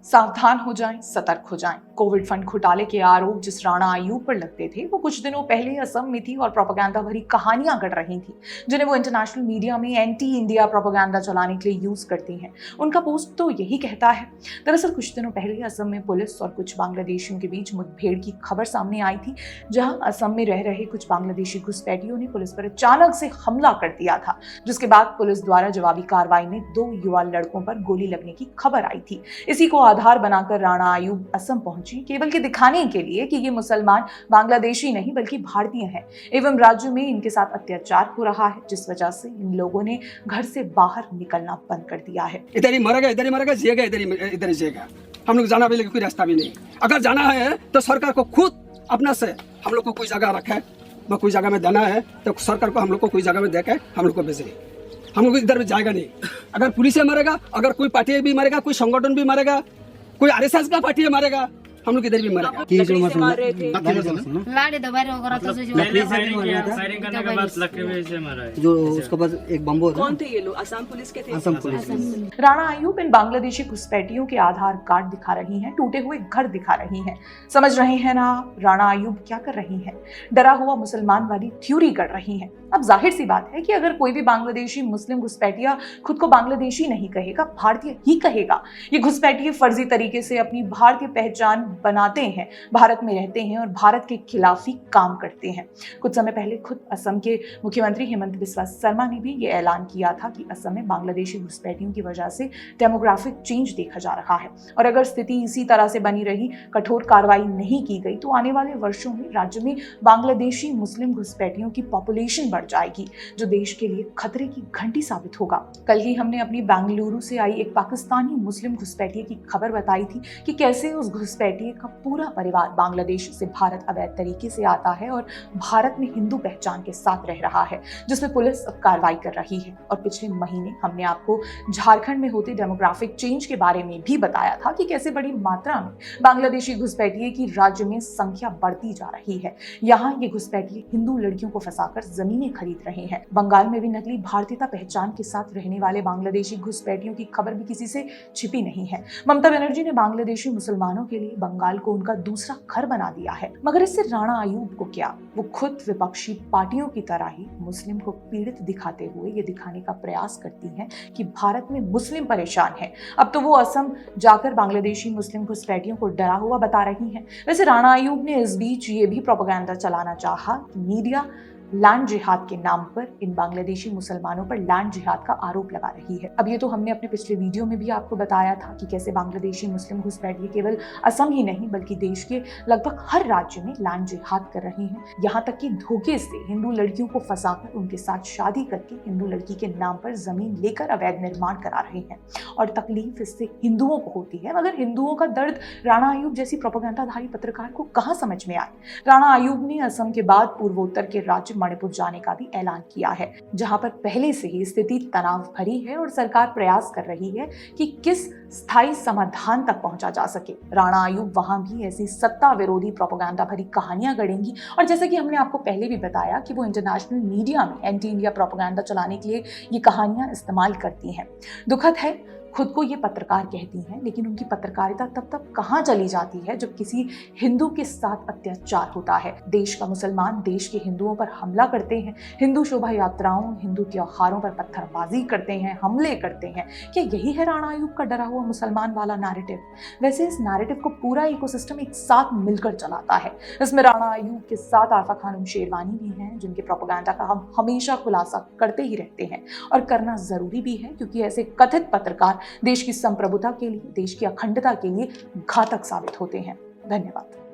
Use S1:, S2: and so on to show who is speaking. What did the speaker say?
S1: सावधान हो जाएं, सतर्क हो जाएं। कोविड फंड घोटाले के आरोप जिस राणा अयूब पर लगते थे वो कुछ दिनों पहले असम में थी और प्रोपेगेंडा भरी कहानियां गढ़ रही थी जिन्हें वो इंटरनेशनल मीडिया में एंटी इंडिया प्रोपेगेंडा चलाने के लिए यूज करती हैं। उनका पोस्ट तो यही कहता है। दरअसल कुछ दिनों पहले असम में पुलिस और कुछ बांग्लादेशियों के बीच मुठभेड़ की खबर सामने आई थी, जहां असम में रह रहे कुछ बांग्लादेशी घुसपैठियों ने पुलिस पर अचानक से हमला कर दिया था, जिसके बाद पुलिस द्वारा जवाबी कार्रवाई में 2 युवा लड़कों पर गोली लगने की खबर आई थी। इसी को आधार बनाकर राणा अयूब असम पहुंची केवल के दिखाने के लिए कि ये मुसलमान बांग्लादेशी नहीं बल्कि भारतीय हैं एवं राज्य में इनके साथ अत्याचार हो रहा है, जिस वजह से इन लोगों ने घर से बाहर निकलना बंद कर दिया है।
S2: इधर ही मरेगा, जिएगा, इधर ही जिएगा। हम लोग जाना भी लेकिन कोई रास्ता भी नहीं। अगर जाना है तो सरकार को खुद अपना से हम लोग को कोई जगह रखे, कोई जगह में देना है तो सरकार को हम लोग को कोई जगह में देके हम लोग को भेजे। हम लोग इधर भी जाएगा नहीं। अगर पुलिस मरेगा, अगर कोई पार्टी भी मरेगा, कोई संगठन भी मरेगा, कोई आरएसएस का पार्टी मरेगा, हम लोग इधर भी मरेगा।
S3: जो उसके पास एक बम्बो था।
S4: कौन थे ये लोग? असम पुलिस के थे?
S3: असम पुलिस।
S1: राणा अयूब इन बांग्लादेशी घुसपैठियों के आधार कार्ड दिखा रही हैं, टूटे हुए घर दिखा रही हैं। समझ रहे हैं ना राणा अयूब क्या कर रही हैं? डरा हुआ मुसलमान वाली थ्योरी कर रही हैं। अब जाहिर सी बात है कि अगर कोई भी बांग्लादेशी मुस्लिम घुसपैठिया खुद को बांग्लादेशी नहीं कहेगा, भारतीय ही कहेगा। ये घुसपैठिए फर्जी तरीके से अपनी भारतीय पहचान बनाते हैं, भारत में रहते हैं और भारत के खिलाफ ही काम करते हैं। कुछ समय पहले खुद असम के मुख्यमंत्री हेमंत बिस्वा शर्मा ने भी ये ऐलान किया था कि असम में बांग्लादेशी घुसपैठियों की वजह से डेमोग्राफिक चेंज देखा जा रहा है और अगर स्थिति इसी तरह से बनी रही, कठोर कार्रवाई नहीं की गई तो आने वाले वर्षों में राज्य में बांग्लादेशी मुस्लिम घुसपैठियों की पॉपुलेशन बढ़ जाएगी, जो देश के लिए खतरे की घंटी साबित होगा। कल ही हमने अपनी बेंगलुरु से आई एक पाकिस्तानी मुस्लिम घुसपैठिए की खबर बताई थी कि कैसे उस घुसपैठिए का पूरा परिवार बांग्लादेश से भारत अवैध तरीके से आता है और भारत में हिंदू पहचान के साथ रह रहा है, जिसमें पुलिस अब कार्रवाई कर रही है। और पिछले महीने हमने आपको झारखंड में होते डेमोग्राफिक चेंज के बारे में भी बताया था कि कैसे बड़ी मात्रा में बांग्लादेशी घुसपैठिए की राज्य में संख्या बढ़ती जा रही है। यहाँ ये घुसपैठिए हिंदू लड़कियों को फंसाकर जमीनें खरीद रहे हैं। बंगाल में भी नकली भारतीयता पहचान के साथ रहने वाले बांग्लादेशी घुसपैठियों की खबर भी किसी से छिपी नहीं है। ममता बनर्जी ने बांग्लादेशी मुसलमानों के लिए बंगाल को उनका दूसरा घर बना दिया है, मगर इससे राणा अयूब को क्या? वो खुद विपक्षी पार्टियों की तरह ही मुस्लिम को पीड़ित दिखाते हुए ये दिखाने का प्रयास करती हैं कि भारत में मुस्लिम परेशान है। अब तो वो असम जाकर बांग्लादेशी मुस्लिम घुसपैठियों को डरा हुआ बता रही हैं। वैसे राणा अयूब ने इस बीच ये भी प्रोपेगेंडा चलाना चाहा कि मीडिया लैंड जिहाद के नाम पर इन बांग्लादेशी मुसलमानों पर लैंड जिहाद का आरोप लगा रही है। अब ये तो हमने अपने पिछले वीडियो में भी आपको बताया था कि कैसे बांग्लादेशी मुस्लिम घुसपैठिए केवल असम ही नहीं बल्कि देश के लगभग हर राज्य में लैंड जिहाद कर रहे हैं। यहाँ तक कि धोखे से हिंदू लड़कियों को फंसाकर उनके साथ शादी करके हिंदू लड़की के नाम पर जमीन लेकर अवैध निर्माण करा रहे हैं और तकलीफ इससे हिंदुओं को होती है। मगर हिंदुओं का दर्द राणा अयूब जैसी प्रोपेगेंडाधारी पत्रकार को कहाँ समझ में आए? राणा अयूब ने असम के बाद पूर्वोत्तर के राज्य मणिपुर जाने का भी ऐलान किया है, जहां पर पहले से ही स्थिति तनाव भरी है और सरकार प्रयास कर रही है कि किस स्थायी समाधान तक पहुंचा जा सके। राणा अयूब वहां भी ऐसी सत्ता विरोधी प्रोपेगेंडा भरी कहानियां गढ़ेंगी और जैसे कि हमने आपको पहले भी बताया कि वो इंटरनेशनल मीडिया में एंटी इंडिया प्रोपेगेंडा चलाने के लिए ये कहानियां इस्तेमाल करती हैं। दुखद है, खुद को ये पत्रकार कहती हैं, लेकिन उनकी पत्रकारिता तब कहाँ चली जाती है जब किसी हिंदू के साथ अत्याचार होता है। देश का मुसलमान देश के हिंदुओं पर हमला करते हैं, हिंदू शोभा यात्राओं, हिंदू त्योहारों पर पत्थरबाजी करते हैं, हमले करते हैं। क्या यही है राणा अयूब का डरा हुआ मुसलमान वाला नैरेटिव? वैसे इस नैरेटिव को पूरा इकोसिस्टम एक साथ मिलकर चलाता है। इसमें राणा अयूब के साथ आफा खानम शेरवानी भी हैं, जिनके प्रोपेगेंडा का हम हमेशा खुलासा करते ही रहते हैं और करना जरूरी भी है, क्योंकि ऐसे कथित पत्रकार देश की संप्रभुता के लिए, देश की अखंडता के लिए घातक साबित होते हैं। धन्यवाद।